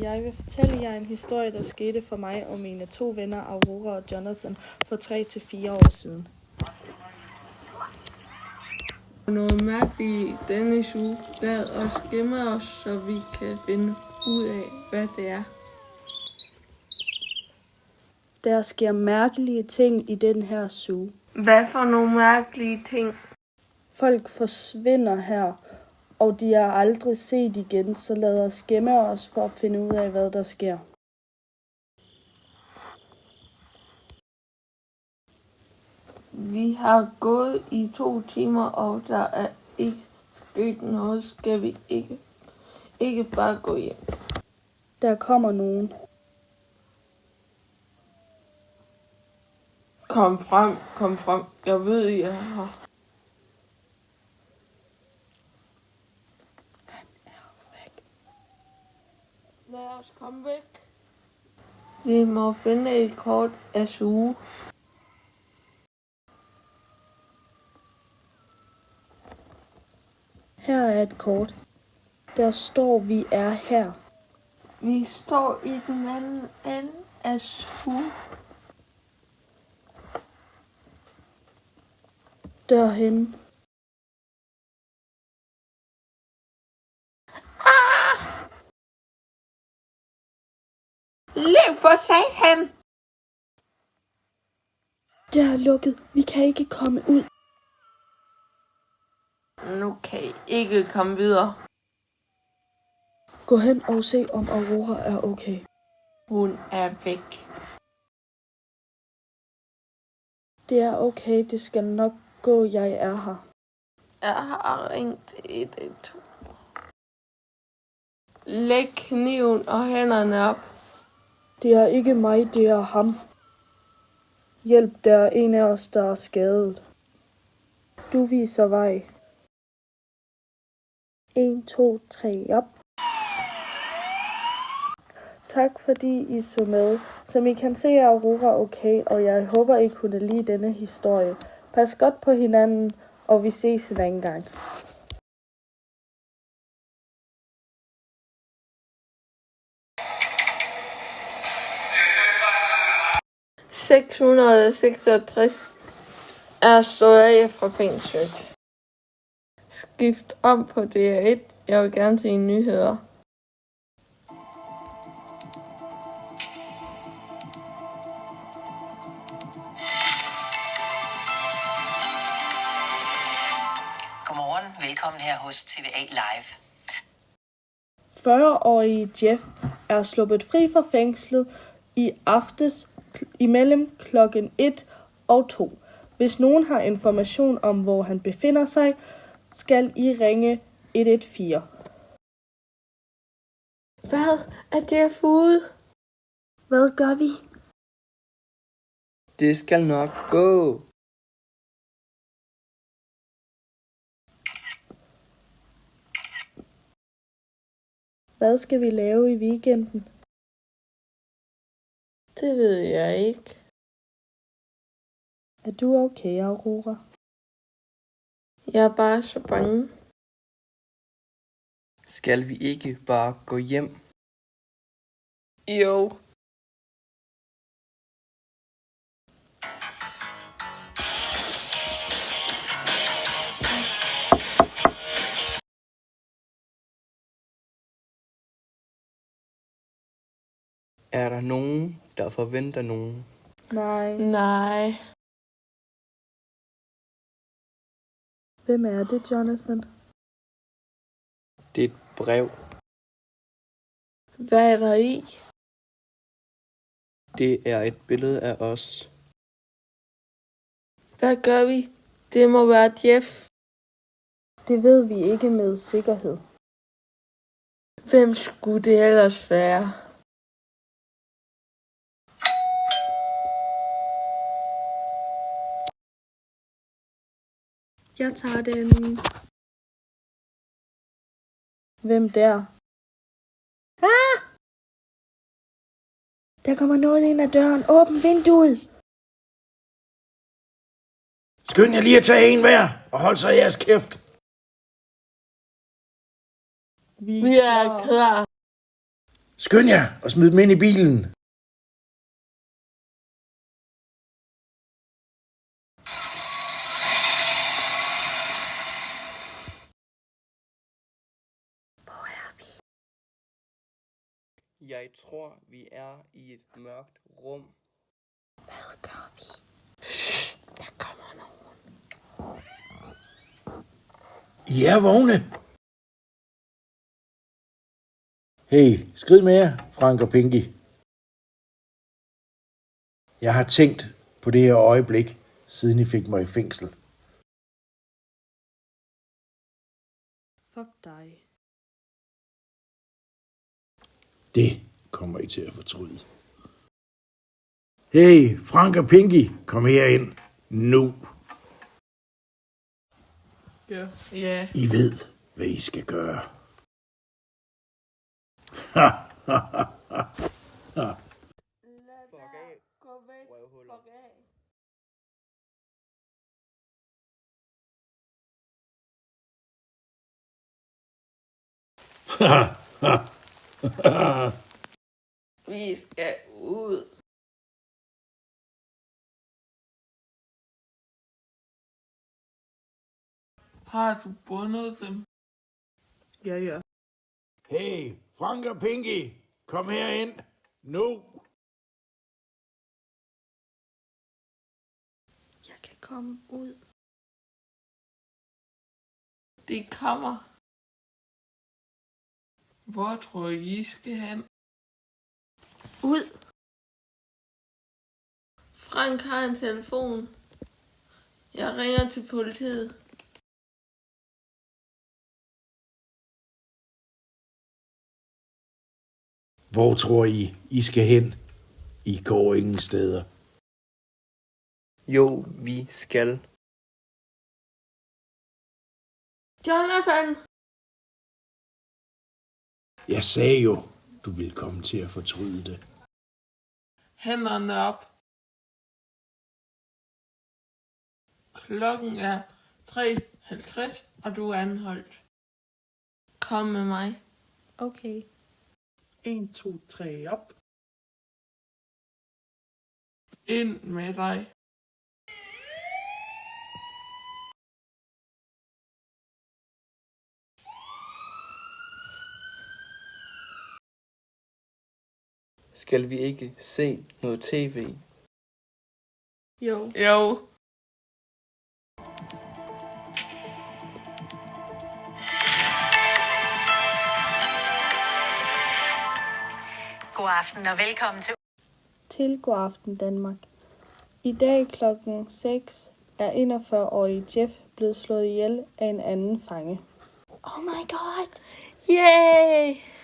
Jeg vil fortælle jer en historie, der skete for mig og mine 2 venner, Aurora og Jonathan, for 3 til 4 år siden. Noget mærkeligt i denne uge. Lad os gemme os, så vi kan finde ud af, hvad det er. Der sker mærkelige ting i den her zoo. Hvad for nogle mærkelige ting? Folk forsvinder her, og de er aldrig set igen, så lad os gemme os for at finde ud af, hvad der sker. Vi har gået i 2 timer, og der er ikke sket noget. Skal vi ikke bare gå hjem? Der kommer nogen. Kom frem. Jeg ved, I er her. Han er væk. Lad os komme væk. Vi må finde et kort af zoo. Her er et kort. Der står, vi er her. Vi står i den anden ende af zoo. Derhen. Lev for satan! Det er lukket. Vi kan ikke komme ud. Nu kan I ikke komme videre. Gå hen og se, om Aurora er okay. Hun er væk. Det er okay. Det skal nok gå. Jeg er her. Jeg har ringt 112. Læg kniven og hænderne op. Det er ikke mig, det er ham. Hjælp, der er en af os, der er skadet. Du viser vej. 1, 2, 3, op. Tak fordi I så med. Som I kan se er Aurora okay, og jeg håber I kunne lide denne historie. Pas godt på hinanden, og vi ses en anden gang. 666 er stået af fra fængslet. Skift om på DR1. Jeg vil gerne se nyheder. Godmorgen. Velkommen her hos TVA Live. 40-årige Jeff er sluppet fri fra fængslet i aftes imellem klokken 1 og 2. Hvis nogen har information om, hvor han befinder sig, skal I ringe 114. Hvad er Jeff ude? Hvad gør vi? Det skal nok gå. Hvad skal vi lave i weekenden? Det ved jeg ikke. Er du okay, Aurora? Jeg er bare så bange. Skal vi ikke bare gå hjem? Jo. Er der nogen, der forventer nogen? Nej. Hvem er det, Jonathan? Det er et brev. Hvad er der i? Det er et billede af os. Hvad gør vi? Det må være Jeff. Det ved vi ikke med sikkerhed. Hvem skulle det ellers være? Jeg tager den. Hvem der? Ah! Der kommer noget ind ad døren. Åbn vinduet. Skynd jer lige at tage en hver, og hold så jeres kæft. Vi er klar. Skynd jer og smid dem ind i bilen. Jeg tror, vi er i et mørkt rum. Hvad gør vi? Der kommer nogen. I er vågne. Hey, skrid med jer, Frank og Pinky. Jeg har tænkt på det her øjeblik, siden I fik mig i fængsel. Fuck dig. Det kommer I til at fortryde. Hey, Frank og Pinky, kom herind nu. Ja. I ved, hvad I skal gøre. Lad Fuck af. gå væk. Røvhuller. Fuck af. Vi skal ud. Har du bundet dem? Ja. Hey, Frank og Pinky, kom herind nu. Jeg kan komme ud. De kommer. Hvor tror I skal hen? Ud! Frank har en telefon. Jeg ringer til politiet. Hvor tror I skal hen? I går ingen steder. Jo, vi skal. Jonathan! Jeg sagde jo, du ville komme til at fortryde det. Hænderne op. Klokken er 3:50, og du er anholdt. Kom med mig. Okay. 1, 2, 3 op. Ind med dig. Skal vi ikke se noget tv? Jo. Jo. God aften og velkommen til God aften Danmark. I dag klokken 6 er 41-årige Jeff blevet slået ihjel af en anden fange. Oh my god. Yay!